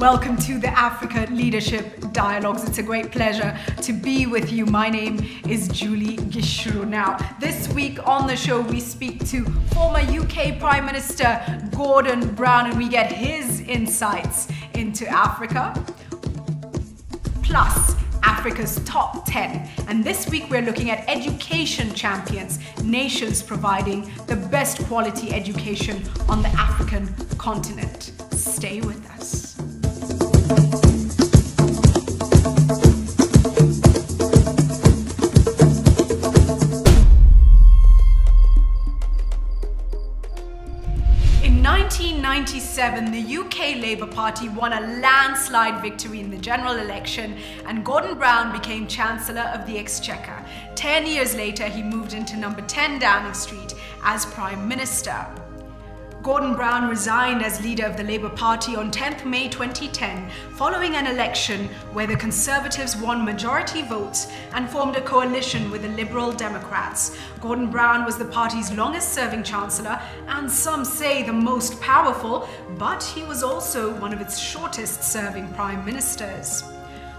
Welcome to the Africa Leadership Dialogues. It's a great pleasure to be with you. My name is Julie Gichuru. Now, this week on the show, we speak to former UK Prime Minister Gordon Brown, and we get his insights into Africa, plus Africa's top 10. And this week we're looking at education champions, nations providing the best quality education on the African continent. Stay with us. In 1997, the UK Labour Party won a landslide victory in the general election, and Gordon Brown became Chancellor of the Exchequer. 10 years later, he moved into number 10 Downing Street as Prime Minister. Gordon Brown resigned as leader of the Labour Party on 10th May 2010, following an election where the Conservatives won majority votes and formed a coalition with the Liberal Democrats. Gordon Brown was the party's longest-serving Chancellor, and some say the most powerful, but he was also one of its shortest-serving Prime Ministers.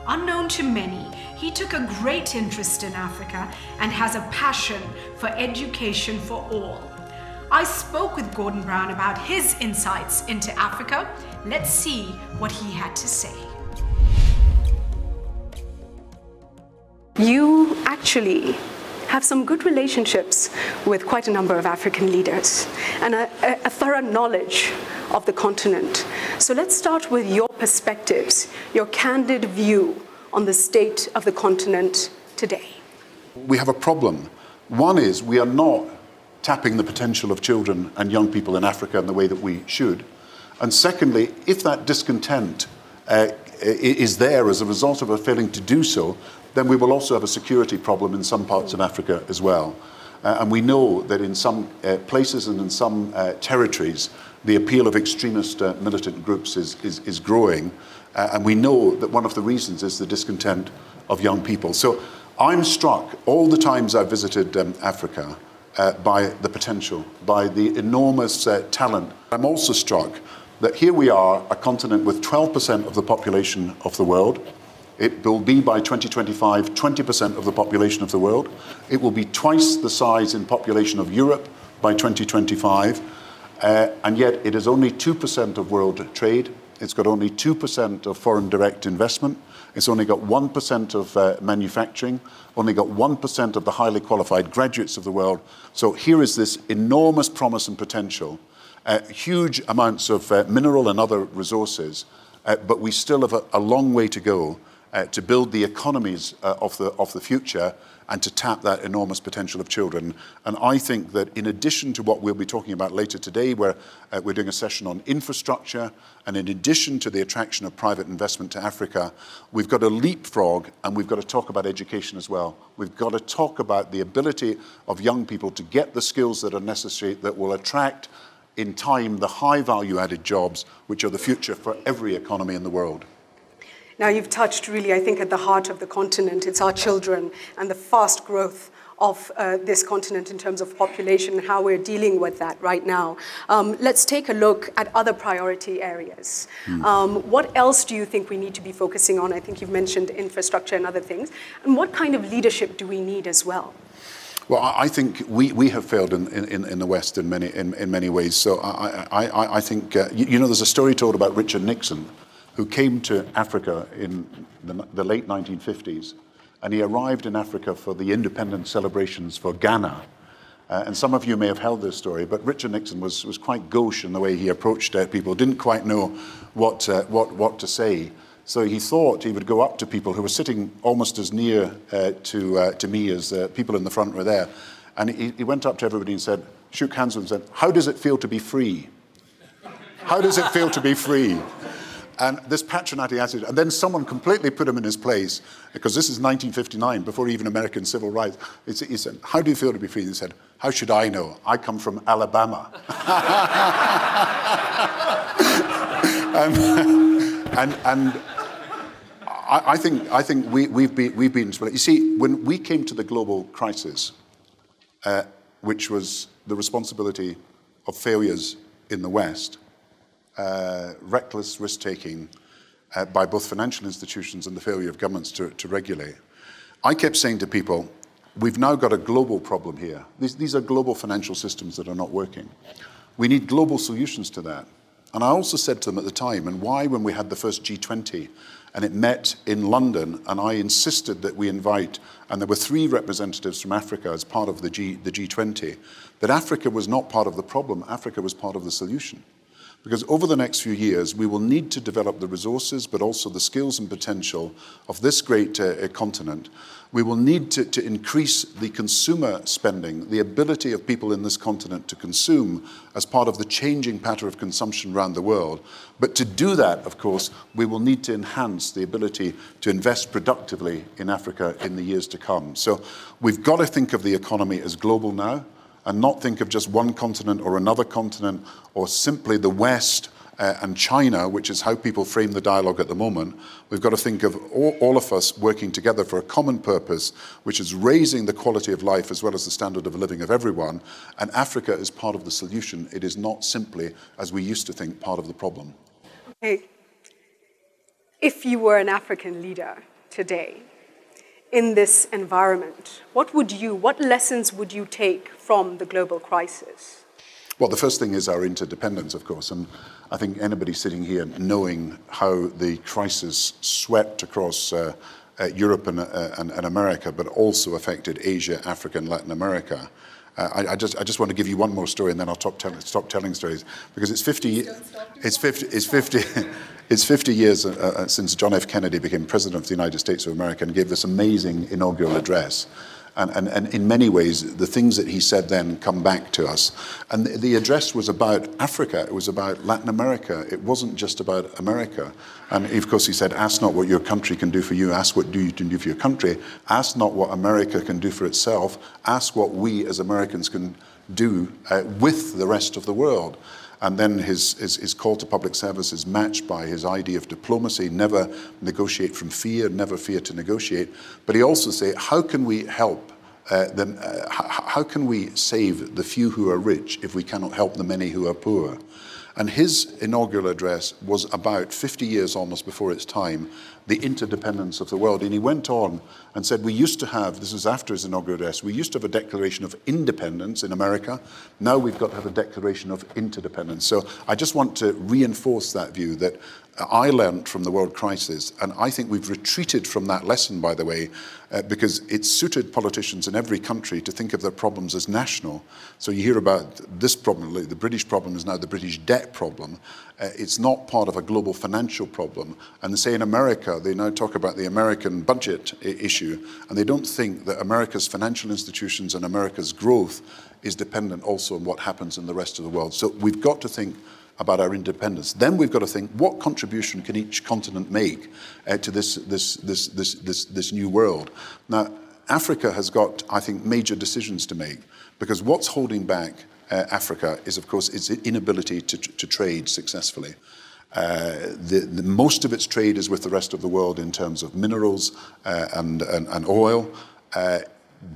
Unknown to many, he took a great interest in Africa and has a passion for education for all. I spoke with Gordon Brown about his insights into Africa. Let's see what he had to say. You actually have some good relationships with quite a number of African leaders and a thorough knowledge of the continent. So let's start with your perspectives, your candid view on the state of the continent today. We have a problem. One is we are not tapping the potential of children and young people in Africa in the way that we should. And secondly, if that discontent is there as a result of our failing to do so, then we will also have a security problem in some parts of Africa as well. And we know that in some places and in some territories, the appeal of extremist militant groups is growing. And we know that one of the reasons is the discontent of young people. So I'm struck all the times I've visited Africa by the potential, by the enormous talent. I'm also struck that here we are, a continent with 12% of the population of the world. It will be by 2025, 20% of the population of the world. It will be twice the size in population of Europe by 2025. And yet it is only 2% of world trade. It's got only 2% of foreign direct investment. It's only got 1% of manufacturing, only got 1% of the highly qualified graduates of the world. So here is this enormous promise and potential, huge amounts of mineral and other resources, but we still have a long way to go to build the economies of the future and to tap that enormous potential of children. And I think that in addition to what we'll be talking about later today, where we're doing a session on infrastructure, and in addition to the attraction of private investment to Africa, we've got to leapfrog and we've got to talk about education as well. We've got to talk about the ability of young people to get the skills that are necessary that will attract in time the high value added jobs which are the future for every economy in the world. Now, you've touched really, I think, at the heart of the continent. It's our children and the fast growth of this continent in terms of population and how we're dealing with that right now. Let's take a look at other priority areas. What else do you think we need to be focusing on? I think you've mentioned infrastructure and other things. And what kind of leadership do we need as well? Well, I think we have failed in the West in many ways. So I think, you know, there's a story told about Richard Nixon, who came to Africa in the late 1950s, and he arrived in Africa for the independence celebrations for Ghana. And some of you may have held this story, but Richard Nixon was quite gauche in the way he approached people, didn't quite know what to say. So he thought he would go up to people who were sitting almost as near to me as people in the front were there. And he went up to everybody and said, shook hands with them and said, "How does it feel to be free? How does it feel to be free?" And this patronating attitude, and then someone completely put him in his place, because this is 1959, before even American civil rights. He said, "How do you feel to be free?" And he said, "How should I know? I come from Alabama." and I think we've been. You see, when we came to the global crisis, which was the responsibility of failures in the West, reckless risk-taking, by both financial institutions and the failure of governments to regulate. I kept saying to people, we've now got a global problem here. These are global financial systems that are not working. We need global solutions to that. And I also said to them at the time, and why when we had the first G20 and it met in London, and I insisted that we invite, and there were 3 representatives from Africa as part of the G20, that Africa was not part of the problem, Africa was part of the solution. Because over the next few years, we will need to develop the resources, but also the skills and potential of this great continent. We will need to increase the consumer spending, the ability of people in this continent to consume as part of the changing pattern of consumption around the world. But to do that, of course, we will need to enhance the ability to invest productively in Africa in the years to come. So we've got to think of the economy as global now, and not think of just one continent or another continent, or simply the West and China, which is how people frame the dialogue at the moment. We've got to think of all of us working together for a common purpose, which is raising the quality of life as well as the standard of living of everyone. And Africa is part of the solution. It is not simply, as we used to think, part of the problem. Okay. If you were an African leader today, in this environment, what lessons would you take from the global crisis? Well, the first thing is our interdependence, of course, and I think anybody sitting here knowing how the crisis swept across Europe and America, but also affected Asia, Africa, and Latin America. I just want to give you one more story, and then I'll stop telling stories, because it's 50 years since John F. Kennedy became President of the United States of America and gave this amazing inaugural address. And in many ways, the things that he said then come back to us. And the address was about Africa. It was about Latin America. It wasn't just about America. And of course, he said, ask not what your country can do for you. Ask what you can do for your country. Ask not what America can do for itself. Ask what we as Americans can do with the rest of the world. And then his call to public service is matched by his idea of diplomacy, never negotiate from fear, never fear to negotiate. But he also said, how can we help them? How can we save the few who are rich if we cannot help the many who are poor? And his inaugural address was about 50 years almost before its time, the interdependence of the world. And he went on and said, we used to have, this was after his inaugural address, we used to have a declaration of independence in America. Now we've got to have a declaration of interdependence. So I just want to reinforce that view that I learned from the world crisis, and I think we've retreated from that lesson, by the way, because it suited politicians in every country to think of their problems as national. So you hear about this problem, the British problem is now the British debt problem. It's not part of a global financial problem. And say in America, they now talk about the American budget issue, and they don't think that America's financial institutions and America's growth is dependent also on what happens in the rest of the world. So we've got to think about our independence. Then we've got to think, what contribution can each continent make to this new world? Now, Africa has got, I think, major decisions to make, because what's holding back Africa is, of course, its inability to trade successfully. Most of its trade is with the rest of the world in terms of minerals and oil.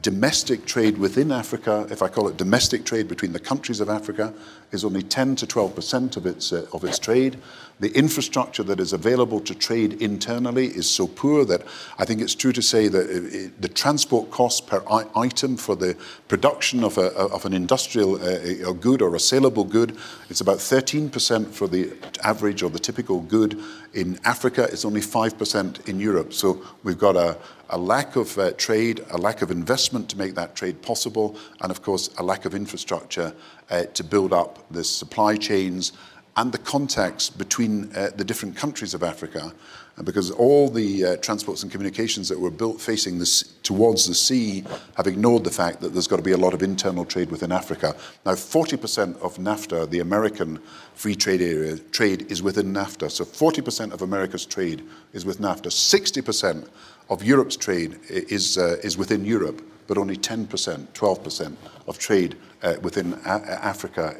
Domestic trade within Africa, if I call it domestic trade between the countries of Africa, is only 10 to 12% of its trade. The infrastructure that is available to trade internally is so poor that I think it's true to say that the transport cost per item for the production of an industrial a good or a saleable good, it's about 13% for the average or the typical good. In Africa, it's only 5% in Europe. So we've got a lack of trade, a lack of investment to make that trade possible, and of course a lack of infrastructure to build up the supply chains and the contacts between the different countries of Africa, because all the transports and communications that were built facing towards the sea have ignored the fact that there's got to be a lot of internal trade within Africa. Now, 40% of NAFTA, the American free trade area, trade is within NAFTA. So 40% of America's trade is with NAFTA. 60% of Europe's trade is within Europe. but only 10%, 12% of trade within Africa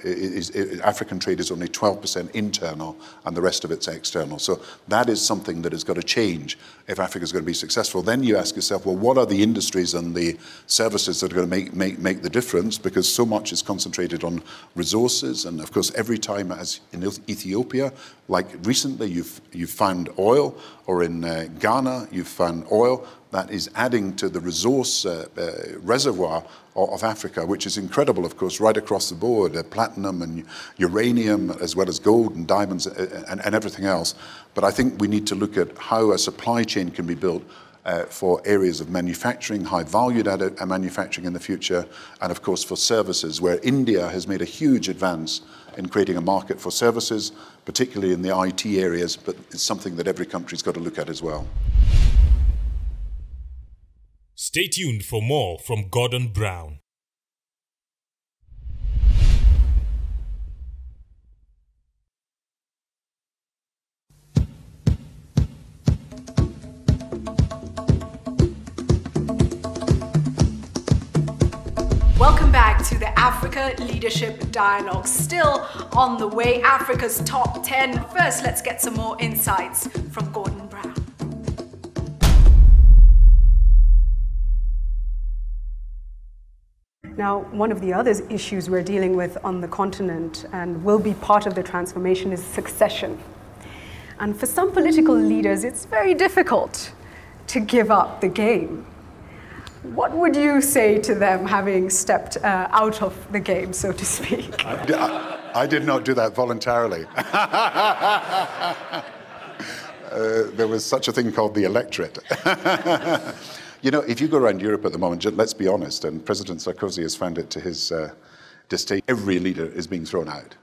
African trade is only 12% internal, and the rest of it's external. So that is something that has got to change if Africa is going to be successful. Then you ask yourself, well, what are the industries and the services that are going to make the difference? Because so much is concentrated on resources, and of course, every time, as in Ethiopia, like recently, you've found oil, or in Ghana, you've found oil that is adding to the resource reservoir of Africa, which is incredible, of course, right across the board, platinum and uranium, as well as gold and diamonds and everything else. But I think we need to look at how a supply chain can be built for areas of manufacturing, high valued added manufacturing in the future, and of course for services, where India has made a huge advance in creating a market for services, particularly in the IT areas, but it's something that every country's got to look at as well. Stay tuned for more from Gordon Brown. Welcome back to the Africa Leadership Dialogue. Still on the way, Africa's top 10. First, let's get some more insights from Gordon Brown. Now, one of the other issues we're dealing with on the continent and will be part of the transformation is succession. And for some political leaders, it's very difficult to give up the game. What would you say to them, having stepped out of the game, so to speak? I did not do that voluntarily. There was such a thing called the electorate. You know, if you go around Europe at the moment, let's be honest, and President Sarkozy has found it to his disdain, every leader is being thrown out.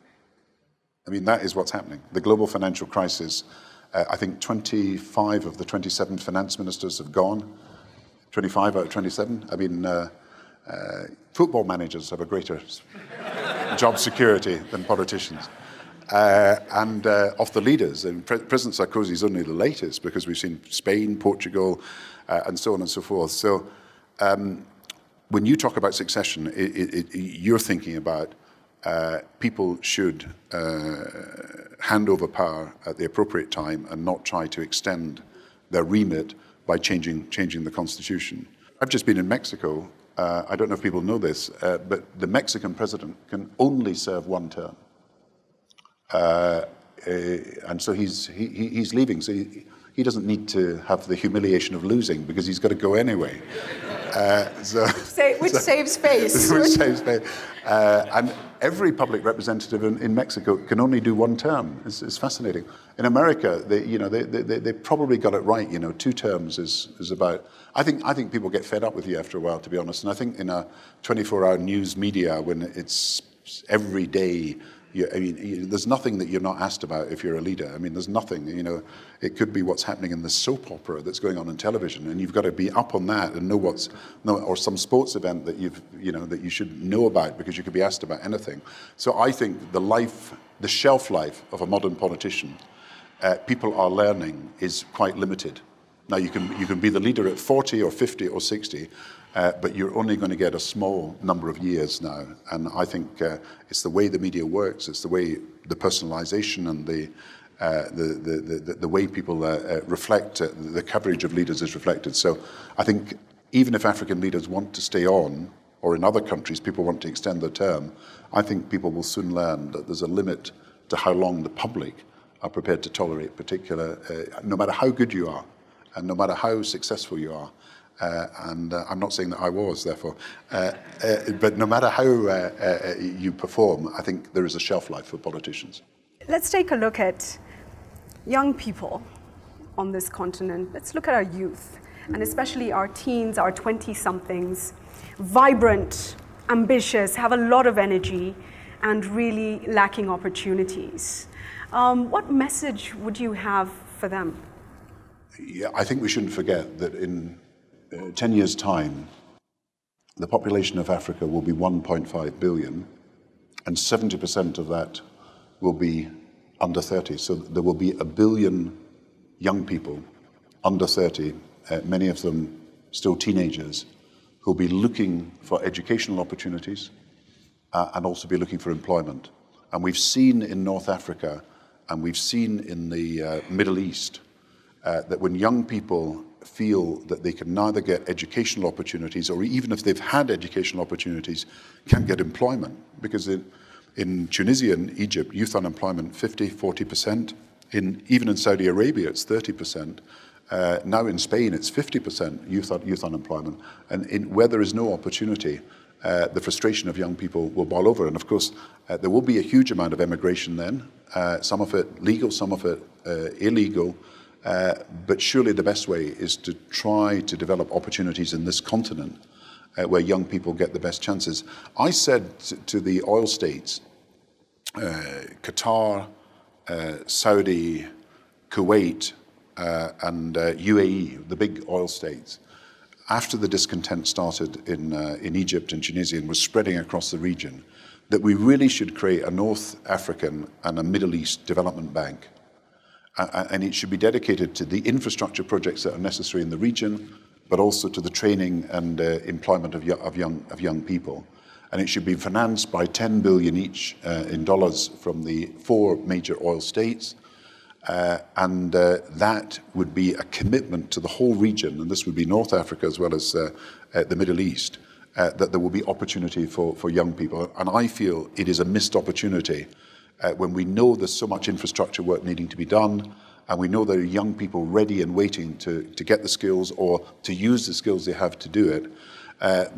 I mean, that is what's happening. The global financial crisis, I think 25 of the 27 finance ministers have gone. 25 out of 27. I mean, football managers have a greater job security than politicians. And of the leaders, and President Sarkozy is only the latest, because we've seen Spain, Portugal, and so on and so forth. So when you talk about succession, you're thinking about people should hand over power at the appropriate time and not try to extend their remit by changing the constitution. I've just been in Mexico. I don't know if people know this, but the Mexican president can only serve one term. And so he's leaving. So he doesn't need to have the humiliation of losing, because he's got to go anyway. Which saves face. Which saves face. And every public representative in Mexico can only do one term. It's fascinating. In America, they probably got it right. 2 terms is about. I think people get fed up with you after a while, to be honest. And I think in a 24-hour news media, when it's every day, there's nothing that you're not asked about if you're a leader. I mean, there's nothing. It could be what's happening in the soap opera that's going on television, and you've got to be up on that and know or some sports event that that you should know about, because you could be asked about anything. So I think the shelf life of a modern politician, people are learning, is quite limited. Now you can be the leader at 40 or 50 or 60. But you're only going to get a small number of years now, and I think it's the way the media works, it's the way the personalization and the way people reflect the coverage of leaders is reflected. So I think even if African leaders want to stay on, or in other countries people want to extend their term, I think people will soon learn that there's a limit to how long the public are prepared to tolerate no matter how good you are, and no matter how successful you are. And I'm not saying that I was, therefore, but no matter how you perform, I think there is a shelf life for politicians. Let's take a look at young people on this continent. Let's look at our youth, and especially our teens, our 20-somethings, vibrant, ambitious, have a lot of energy, and really lacking opportunities. What message would you have for them? Yeah, I think we shouldn't forget that in 10 years' time, the population of Africa will be 1.5 billion, and 70% of that will be under 30. So there will be 1 billion young people under 30, many of them still teenagers, who will be looking for educational opportunities and also be looking for employment. And we've seen in North Africa and we've seen in the Middle East that when young people feel that they can neither get educational opportunities or even if they've had educational opportunities, can't get employment. Because in Tunisia and Egypt, youth unemployment 40%. Even in Saudi Arabia, it's 30%. Now in Spain, it's 50% youth unemployment. And where there is no opportunity, the frustration of young people will boil over. And of course, there will be a huge amount of emigration then, some of it legal, some of it illegal. But surely the best way is to try to develop opportunities in this continent where young people get the best chances. I said to the oil states, Qatar, Saudi, Kuwait, and UAE, the big oil states, after the discontent started in Egypt and Tunisia and was spreading across the region, that we really should create a North African and a Middle East development bank. And it should be dedicated to the infrastructure projects that are necessary in the region, but also to the training and employment of young people. And it should be financed by $10 billion each in dollars from the 4 major oil states. And that would be a commitment to the whole region, and this would be North Africa as well as the Middle East, that there will be opportunity for young people. And I feel it is a missed opportunity when we know there's so much infrastructure work needing to be done, and we know there are young people ready and waiting to get the skills or to use the skills they have to do it.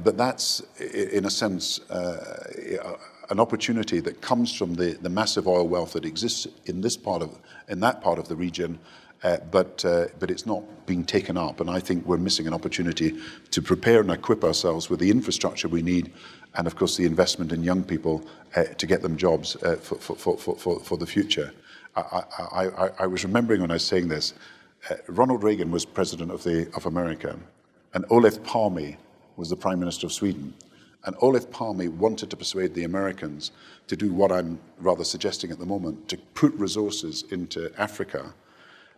But that's, in a sense, an opportunity that comes from the massive oil wealth that exists in that part of the region, but it's not being taken up. And I think we're missing an opportunity to prepare and equip ourselves with the infrastructure we need, and of course the investment in young people to get them jobs for the future. I was remembering when I was saying this, Ronald Reagan was president of America, and Olof Palme was the Prime Minister of Sweden. And Olof Palme wanted to persuade the Americans to do what I'm rather suggesting at the moment, to put resources into Africa.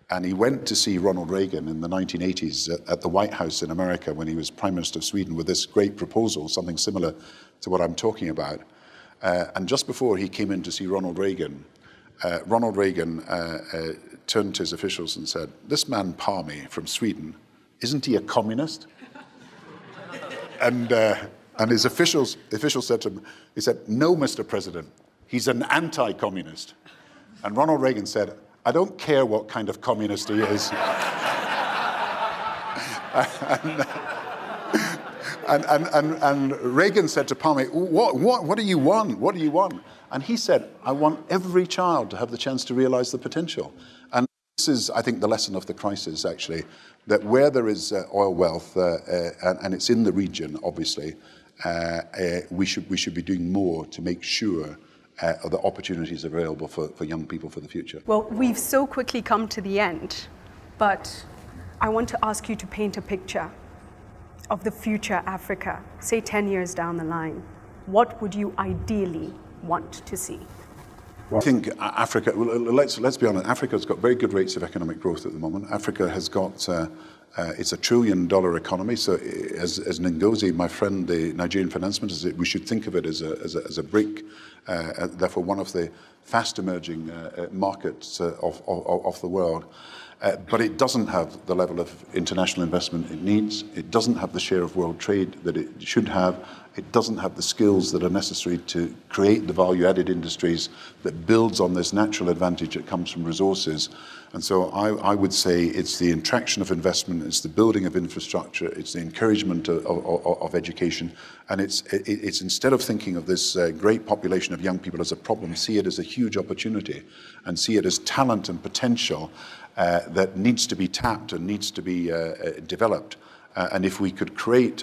And he went to see Ronald Reagan in the 1980s at the White House in America when he was Prime Minister of Sweden with this great proposal, something similar to what I'm talking about. And just before he came in to see Ronald Reagan turned to his officials and said, "This man Palme from Sweden, isn't he a communist?" And his officials said to him, he said, "No, Mr. President, he's an anti-communist." And Ronald Reagan said, "I don't care what kind of communist he is." and Reagan said to Palme, what do you want? What do you want? And he said, "I want every child to have the chance to realize the potential." And this is, I think, the lesson of the crisis, actually, that where there is oil wealth, and it's in the region, obviously, we should be doing more to make sure the opportunities available for young people for the future. Well, we've so quickly come to the end, but I want to ask you to paint a picture of the future Africa, say 10 years down the line. What would you ideally want to see? Well, I think Africa, let's be honest, Africa's got very good rates of economic growth at the moment. Africa has got, it's $1 trillion economy. So as Ngozi, my friend, the Nigerian finance minister, we should think of it as a brick, therefore one of the fast emerging markets of the world. But it doesn't have the level of international investment it needs. It doesn't have the share of world trade that it should have. It doesn't have the skills that are necessary to create the value-added industries that builds on this natural advantage that comes from resources. And so I would say it's the attraction of investment, it's the building of infrastructure, it's the encouragement of education, and it's instead of thinking of this great population of young people as a problem, see it as a huge opportunity, and see it as talent and potential that needs to be tapped and needs to be developed. And if we could create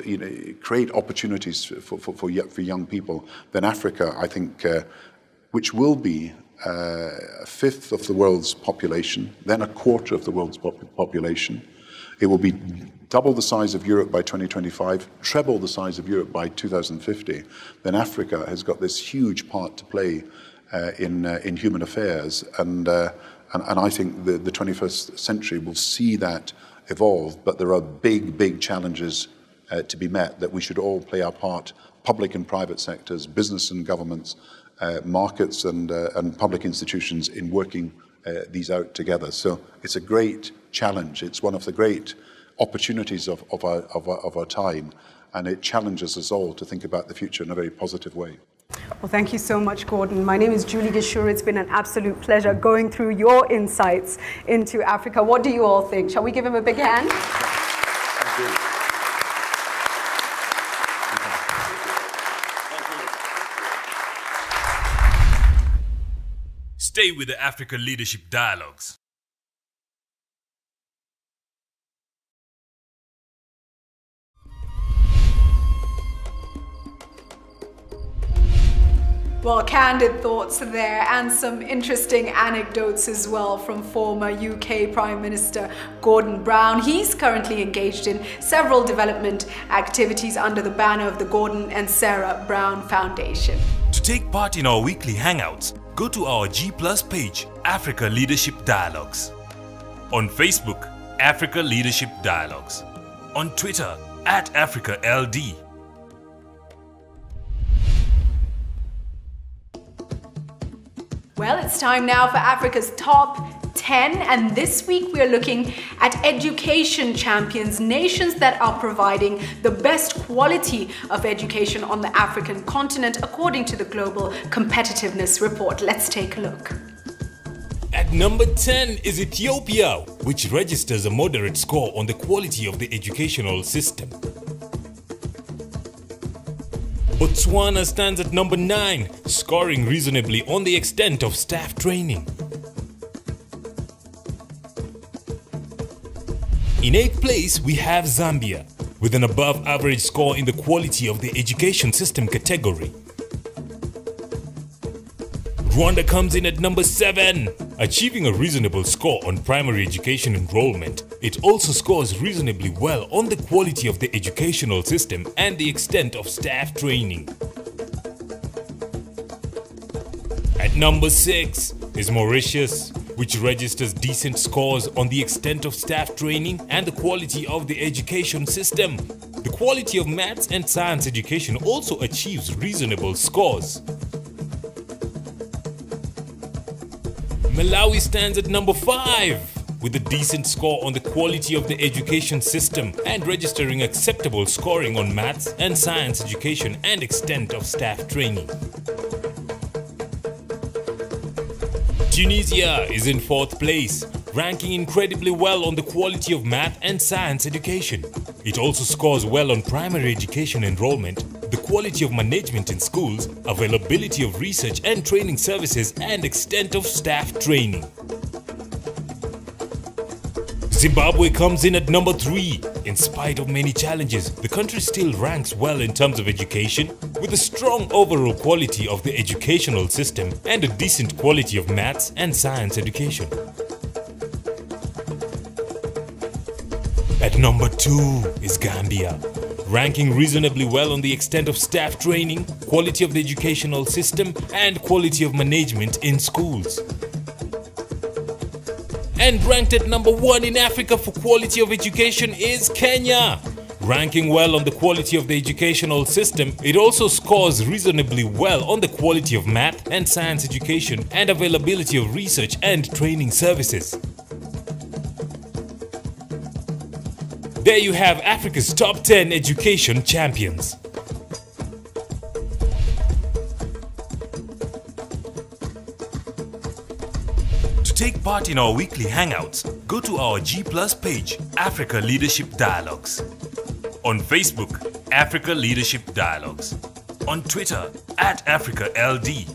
opportunities for young people, then Africa, I think, which will be a fifth of the world's population, then a quarter of the world's population. It will be double the size of Europe by 2025, treble the size of Europe by 2050. Then Africa has got this huge part to play in human affairs, and I think the 21st century will see that evolve. But there are big challenges to be met, that we should all play our part, public and private sectors, business and governments, markets and public institutions, in working these out together. So it's a great challenge. It's one of the great opportunities of our time, and it challenges us all to think about the future in a very positive way. Well, thank you so much, Gordon. My name is Julie Gichuru. It's been an absolute pleasure going through your insights into Africa. What do you all think? Shall we give him a big hand? Thank you. Stay with the Africa Leadership Dialogues. Well, candid thoughts there, and some interesting anecdotes as well from former UK Prime Minister Gordon Brown. He's currently engaged in several development activities under the banner of the Gordon and Sarah Brown Foundation. To take part in our weekly hangouts, go to our G+ page, Africa Leadership Dialogues. On Facebook, Africa Leadership Dialogues. On Twitter, @AfricaLD. Well, it's time now for Africa's Top 10, and this week we are looking at education champions, nations that are providing the best quality of education on the African continent according to the Global Competitiveness Report. Let's take a look. At number 10 is Ethiopia, which registers a moderate score on the quality of the educational system. Botswana stands at number 9, scoring reasonably on the extent of staff training. In 8th place, we have Zambia, with an above-average score in the quality of the education system category. Rwanda comes in at number 7, achieving a reasonable score on primary education enrollment. It also scores reasonably well on the quality of the educational system and the extent of staff training. At number 6 is Mauritius, which registers decent scores on the extent of staff training and the quality of the education system. The quality of maths and science education also achieves reasonable scores. Malawi stands at number 5, with a decent score on the quality of the education system and registering acceptable scoring on maths and science education and extent of staff training. Tunisia is in 4th place, ranking incredibly well on the quality of math and science education. It also scores well on primary education enrollment, the quality of management in schools, availability of research and training services, and extent of staff training. Zimbabwe comes in at number 3. In spite of many challenges, the country still ranks well in terms of education, with a strong overall quality of the educational system and a decent quality of maths and science education. At number 2 is Gambia, ranking reasonably well on the extent of staff training, quality of the educational system, and quality of management in schools. And ranked at number 1 in Africa for quality of education is Kenya. Ranking well on the quality of the educational system, it also scores reasonably well on the quality of math and science education and availability of research and training services. There you have Africa's top 10 education champions. To take part in our weekly hangouts, go to our G+ page, Africa Leadership Dialogues. On Facebook, Africa Leadership Dialogues. On Twitter, @AfricaLD.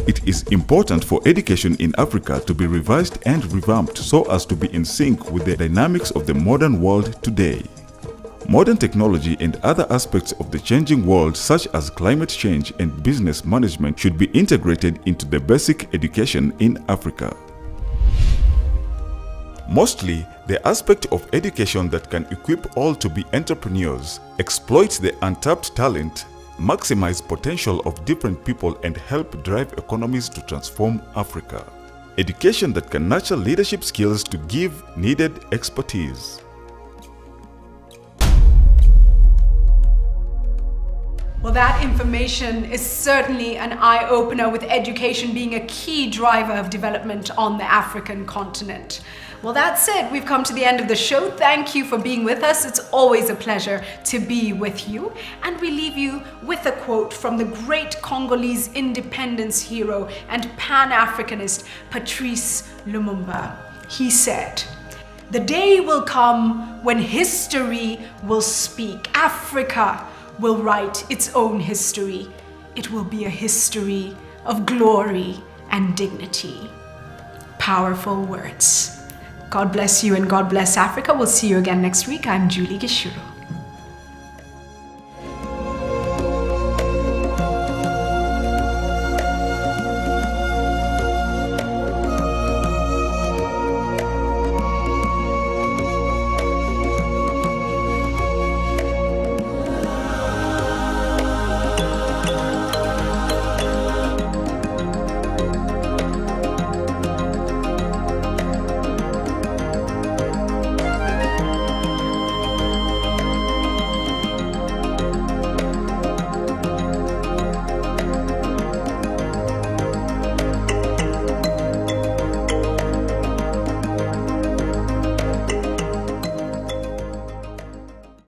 It is important for education in Africa to be revised and revamped so as to be in sync with the dynamics of the modern world today. Modern technology and other aspects of the changing world, such as climate change and business management, should be integrated into the basic education in Africa. Mostly, the aspect of education that can equip all to be entrepreneurs, exploit the untapped talent, maximize potential of different people, and help drive economies to transform Africa. education that can nurture leadership skills to give needed expertise. Well, that information is certainly an eye-opener, with education being a key driver of development on the African continent. Well, that said, we've come to the end of the show. Thank you for being with us. It's always a pleasure to be with you. And we leave you with a quote from the great Congolese independence hero and Pan-Africanist Patrice Lumumba. He said, "The day will come when history will speak. Africa will write its own history. It will be a history of glory and dignity." Powerful words. God bless you and God bless Africa. We'll see you again next week. I'm Julie Gichuru.